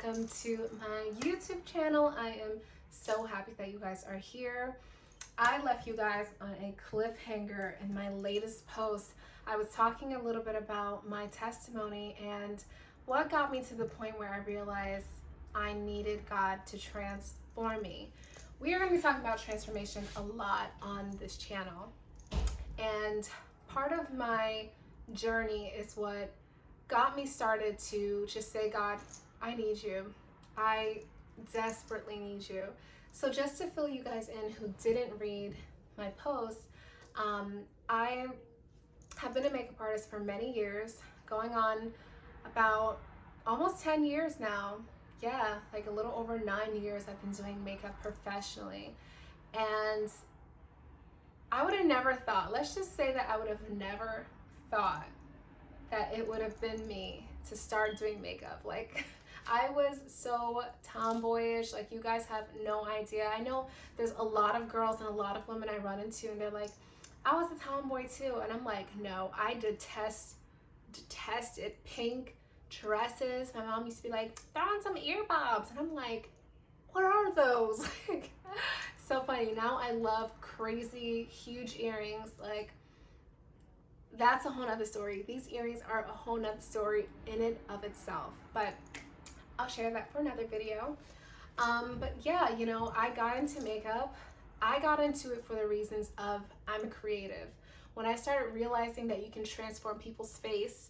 welcome to my YouTube channel. I am so happy that you guys are here. I left you guys on a cliffhanger in my latest post. I was talking a little bit about my testimony and what got me to the point where I realized I needed God to transform me. We are going to be talking about transformation a lot on this channel. And part of my journey is what got me started to just say, God, I need you. I desperately need you. So just to fill you guys in who didn't read my post, I have been a makeup artist for many years, going on about almost 10 years now. Yeah, like a little over 9 years I've been doing makeup professionally. And I would have never thought, let's just say that I would have never thought that it would have been me to start doing makeup. Like, I was so tomboyish, like you guys have no idea. I know there's a lot of girls and a lot of women I run into and they're like, I was a tomboy too. And I'm like, no, I detested pink dresses. My mom used to be like, throw on some earbobs. And I'm like, what are those? Like, so funny. Now I love crazy, huge earrings. Like, that's a whole nother story. These earrings are a whole nother story in and of itself, but I'll share that for another video. But yeah, you know, I got into makeup. I got into it for the reasons of I'm a creative. When I started realizing that you can transform people's face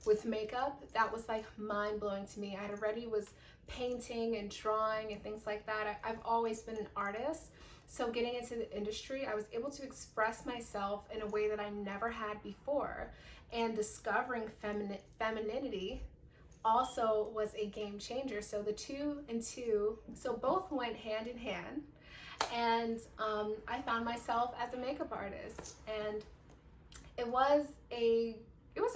with makeup, that was like mind-blowing to me. I already was painting and drawing and things like that. I've always been an artist. So getting into the industry, I was able to express myself in a way that I never had before. And discovering femininity also was a game changer. So the two and two, so both went hand in hand. And I found myself as a makeup artist. And it was a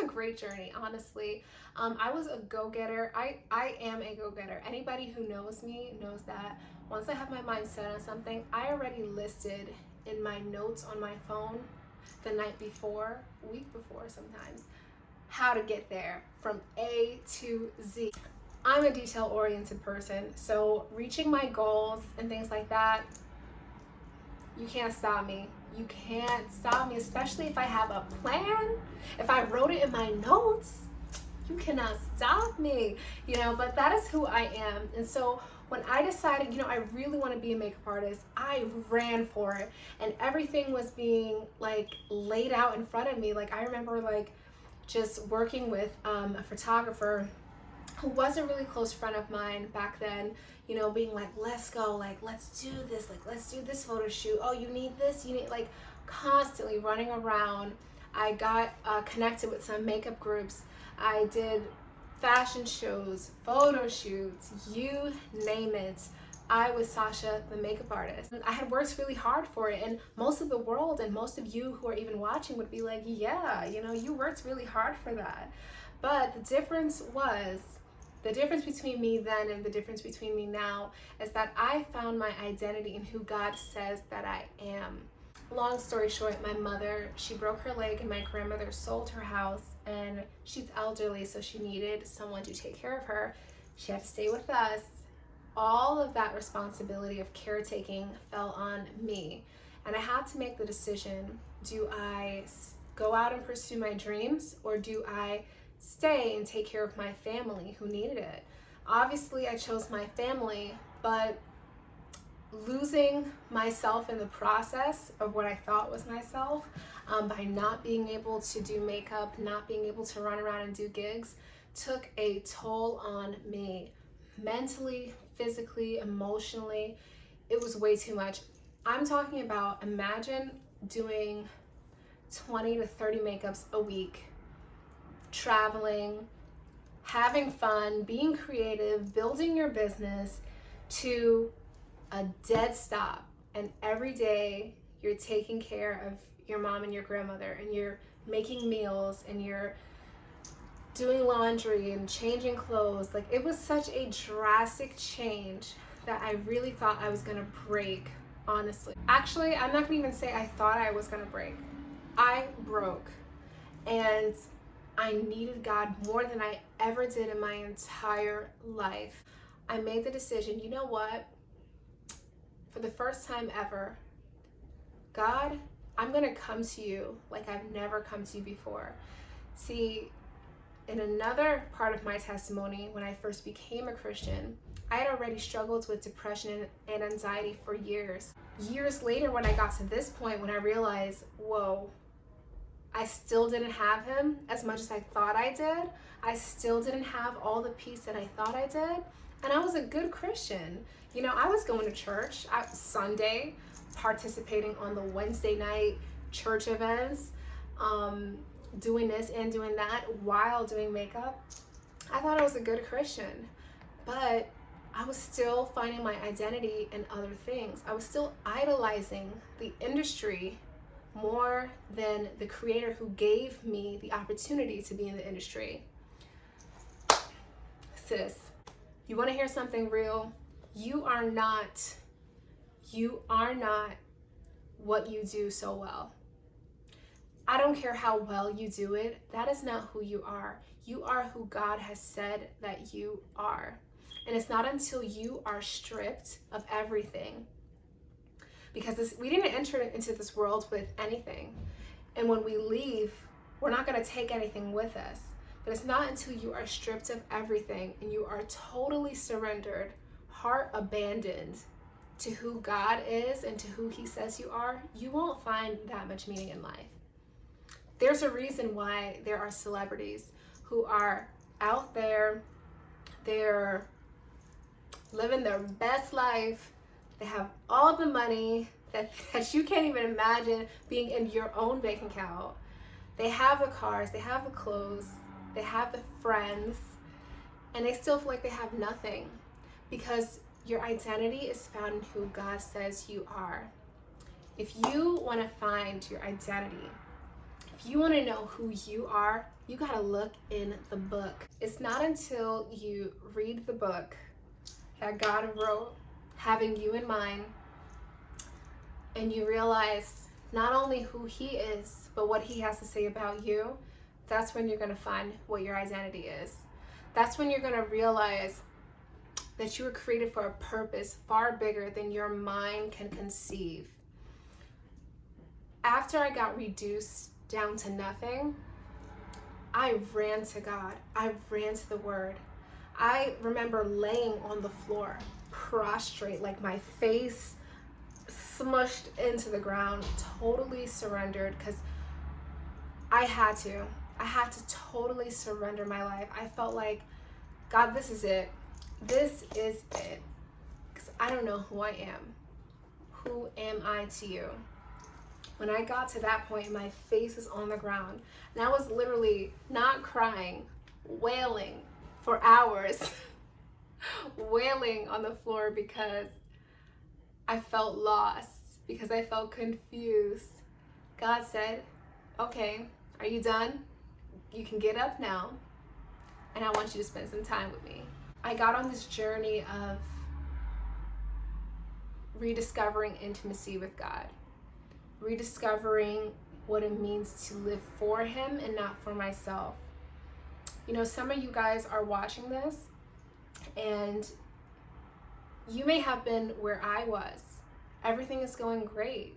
great journey, honestly. I was a go-getter. I am a go-getter. Anybody who knows me knows that once I have my mind set on something, I already listed in my notes on my phone the night before, week before sometimes, how to get there from A to Z. I'm a detail-oriented person, so reaching my goals and things like that, you can't stop me. You can't stop me, especially if I have a plan. If I wrote it in my notes, you cannot stop me, you know, but that is who I am. And so when I decided, you know, I really want to be a makeup artist, I ran for it, and everything was being like laid out in front of me. Like, I remember like just working with a photographer who was a really close friend of mine back then, you know, being like, let's go, like, let's do this, like, let's do this photo shoot. Oh, you need this, you need, like, constantly running around. I got connected with some makeup groups. I did fashion shows, photo shoots, you name it. I was Sasha, the makeup artist. I had worked really hard for it, and most of the world and most of you who are even watching would be like, yeah, you know, you worked really hard for that. But the difference between me then and the difference between me now is that I found my identity in who God says that I am. Long story short, my mother, she broke her leg and my grandmother sold her house, and she's elderly, so she needed someone to take care of her. She had to stay with us. All of that responsibility of caretaking fell on me, and I had to make the decision, do I go out and pursue my dreams, or do I stay and take care of my family who needed it? Obviously, I chose my family, but losing myself in the process of what I thought was myself, by not being able to do makeup, not being able to run around and do gigs, took a toll on me mentally, physically, emotionally. It was way too much. I'm talking about, imagine doing 20 to 30 makeups a week, traveling, having fun, being creative, building your business, to a dead stop. And every day you're taking care of your mom and your grandmother, and you're making meals, and you're doing laundry and changing clothes. Like, it was such a drastic change that I really thought I was gonna break, honestly. Actually, I'm not gonna even say I thought I was gonna break. I broke, and I needed God more than I ever did in my entire life. I made the decision, you know what? For the first time ever, God, I'm going to come to you like I've never come to you before. See, in another part of my testimony, when I first became a Christian, I had already struggled with depression and anxiety for years. Years later, when I got to this point, when I realized, whoa, I still didn't have him as much as I thought I did. I still didn't have all the peace that I thought I did. And I was a good Christian. You know, I was going to church Sunday, participating on the Wednesday night church events, doing this and doing that while doing makeup. I thought I was a good Christian, but I was still finding my identity in other things. I was still idolizing the industry more than the creator who gave me the opportunity to be in the industry. Sis, you want to hear something real? You are not what you do so well. I don't care how well you do it. That is not who you are. You are who God has said that you are. And it's not until you are stripped of everything, because we didn't enter into this world with anything. And when we leave, we're not going to take anything with us. But it's not until you are stripped of everything and you are totally surrendered, heart abandoned to who God is and to who he says you are, you won't find that much meaning in life. There's a reason why there are celebrities who are out there, they're living their best life, they have all the money that you can't even imagine being in your own bank account. They have the cars, they have the clothes, they have the friends, and they still feel like they have nothing, because your identity is found in who God says you are. If you want to find your identity, if you want to know who you are, you got to look in the book. It's not until you read the book that God wrote, having you in mind, and you realize not only who he is, but what he has to say about you, that's when you're going to find what your identity is. That's when you're going to realize that you were created for a purpose far bigger than your mind can conceive. After I got reduced down to nothing, I ran to God. I ran to the Word. I remember laying on the floor, prostrate, like my face smushed into the ground, totally surrendered, because I had to totally surrender my life. I felt like, God, this is it. This is it. Because I don't know who I am. Who am I to you? When I got to that point, my face was on the ground, and I was literally not crying, wailing for hours, wailing on the floor because I felt lost, because I felt confused. God said, okay, are you done? You can get up now, and I want you to spend some time with me. I got on this journey of rediscovering intimacy with God, rediscovering what it means to live for him and not for myself. You know, some of you guys are watching this, and you may have been where I was. Everything is going great.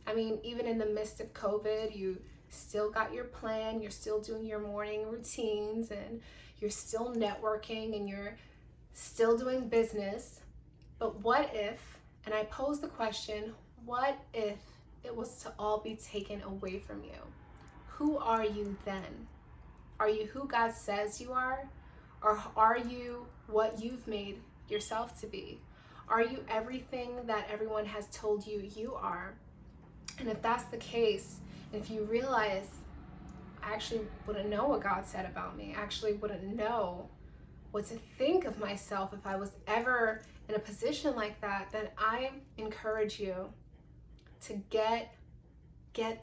I mean, even in the midst of COVID, you still got your plan, you're still doing your morning routines, and you're still networking, and you're still doing business. But what if, and I pose the question, what if it was to all be taken away from you? Who are you then? Are you who God says you are? Or are you what you've made yourself to be? Are you everything that everyone has told you you are? And if that's the case, if you realize, I actually wouldn't know what God said about me, I actually wouldn't know what to think of myself if I was ever in a position like that, then I encourage you to get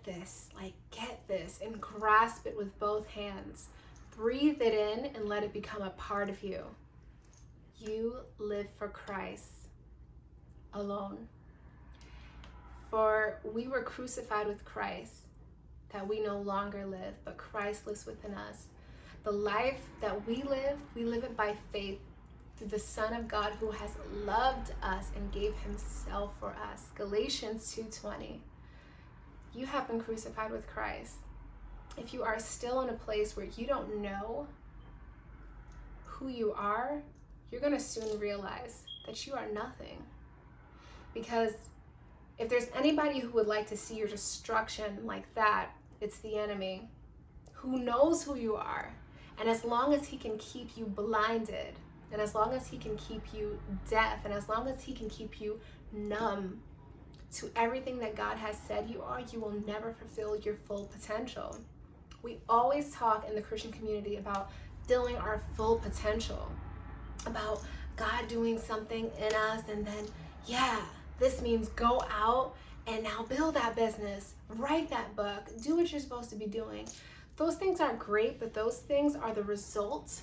this and grasp it with both hands. Breathe it in and let it become a part of you. You live for Christ alone. For we were crucified with Christ, that we no longer live, but Christ lives within us. The life that we live it by faith through the Son of God who has loved us and gave himself for us. Galatians 2:20. You have been crucified with Christ. If you are still in a place where you don't know who you are, you're going to soon realize that you are nothing. Because if there's anybody who would like to see your destruction like that, it's the enemy, who knows who you are. And as long as he can keep you blinded, and as long as he can keep you deaf, and as long as he can keep you numb to everything that God has said you are, you will never fulfill your full potential. We always talk in the Christian community about filling our full potential, about God doing something in us, and then, yeah, this means go out and now build that business, write that book, do what you're supposed to be doing. Those things are great, but those things are the result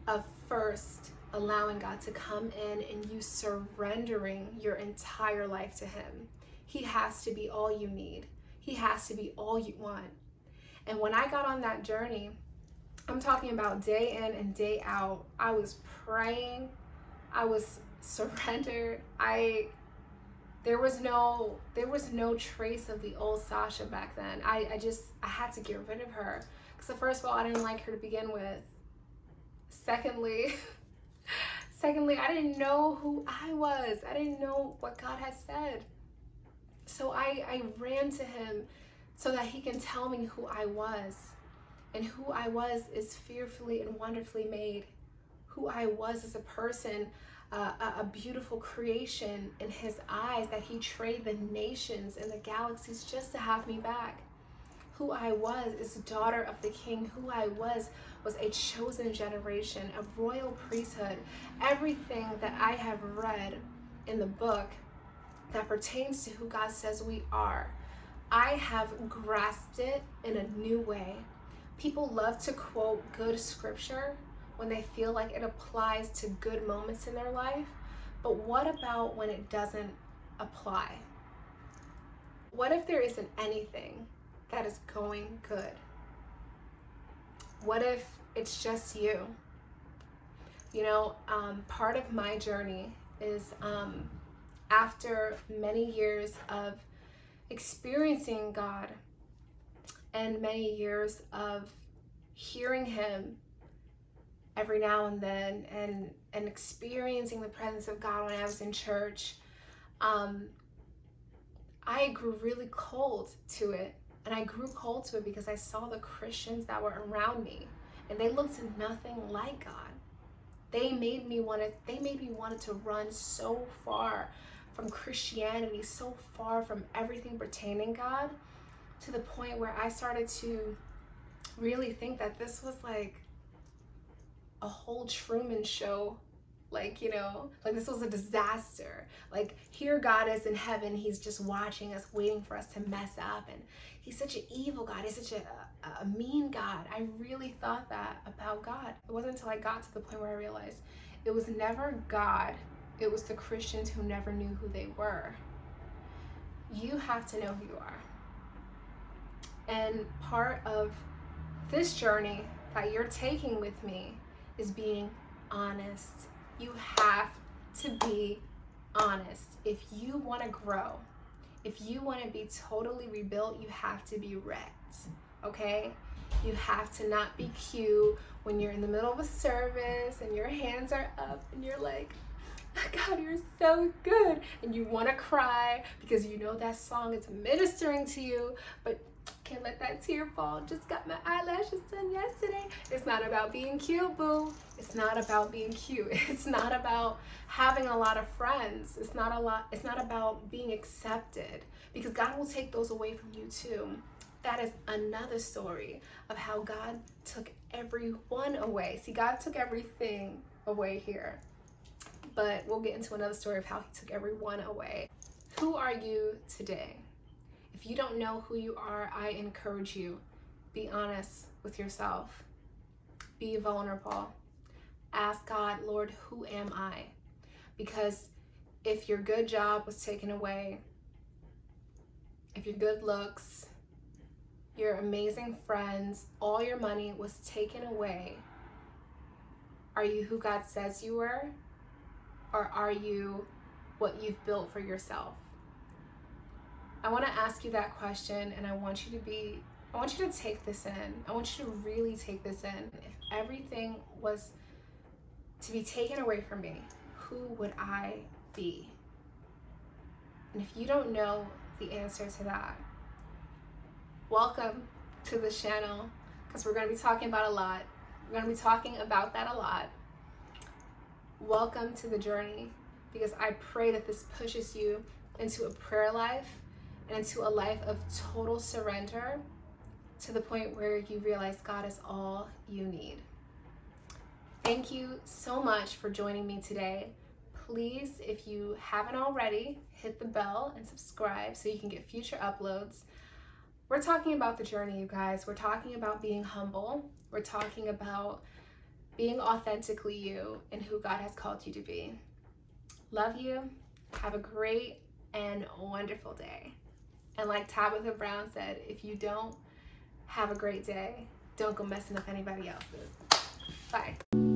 of first allowing God to come in and you surrendering your entire life to him. He has to be all you need. He has to be all you want. And when I got on that journey, I'm talking about day in and day out, I was praying, I was surrendered. There was no trace of the old Sasha back then. I had to get rid of her. Because first of all, I didn't like her to begin with. Secondly, I didn't know who I was. I didn't know what God had said. So I ran to him so that he can tell me who I was. And who I was is fearfully and wonderfully made. Who I was as a person, a beautiful creation in his eyes, that he traded the nations and the galaxies just to have me back. Who I was is daughter of the King. Who I was a chosen generation, a royal priesthood. Everything that I have read in the book that pertains to who God says we are, I have grasped it in a new way. People love to quote good scripture when they feel like it applies to good moments in their life, but what about when it doesn't apply? What if there isn't anything that is going good? What if it's just you? You know, part of my journey is after many years of experiencing God and many years of hearing him every now and then and experiencing the presence of God when I was in church, I grew really cold to it. And I grew cold to it because I saw the Christians that were around me, and they looked nothing like God. They made me want to run so far from Christianity, so far from everything pertaining God, to the point where I started to really think that this was like a whole Truman show. Like, you know, like this was a disaster. Like, here God is in heaven, he's just watching us, waiting for us to mess up, and he's such an evil God, he's such a mean God. I really thought that about God. It wasn't until I got to the point where I realized it was never God, it was the Christians who never knew who they were. You have to know who you are. And part of this journey that you're taking with me is being honest. You have to be honest. If you want to grow, if you want to be totally rebuilt, you have to be wrecked, okay? You have to not be cute when you're in the middle of a service and your hands are up and you're like, God, you're so good. And you want to cry because you know that song is ministering to you, but can't let that tear fall. Just got my eyelashes done yesterday. It's not about being cute, boo. It's not about being cute. It's not about having a lot of friends. It's not about being accepted, because God will take those away from you too. That is another story of how God took everyone away. See, God took everything away here, but we'll get into another story of how he took everyone away. Who are you today? If you don't know who you are, I encourage you, be honest with yourself. Be vulnerable. Ask God, Lord, who am I? Because if your good job was taken away, if your good looks, your amazing friends, all your money was taken away, are you who God says you were? or are you what you've built for yourself? I want to ask you that question, and I want you to take this in. I want you to really take this in. If everything was to be taken away from me, who would I be? And if you don't know the answer to that, welcome to the channel, because we're going to be talking about a lot. We're going to be talking about that a lot. Welcome to the journey, because I pray that this pushes you into a prayer life and into a life of total surrender, to the point where you realize God is all you need. Thank you so much for joining me today. Please, if you haven't already, hit the bell and subscribe so you can get future uploads. We're talking about the journey, you guys. We're talking about being humble. We're talking about being authentically you and who God has called you to be. Love you. Have a great and wonderful day. And like Tabitha Brown said, if you don't have a great day, don't go messing up anybody else's. Bye.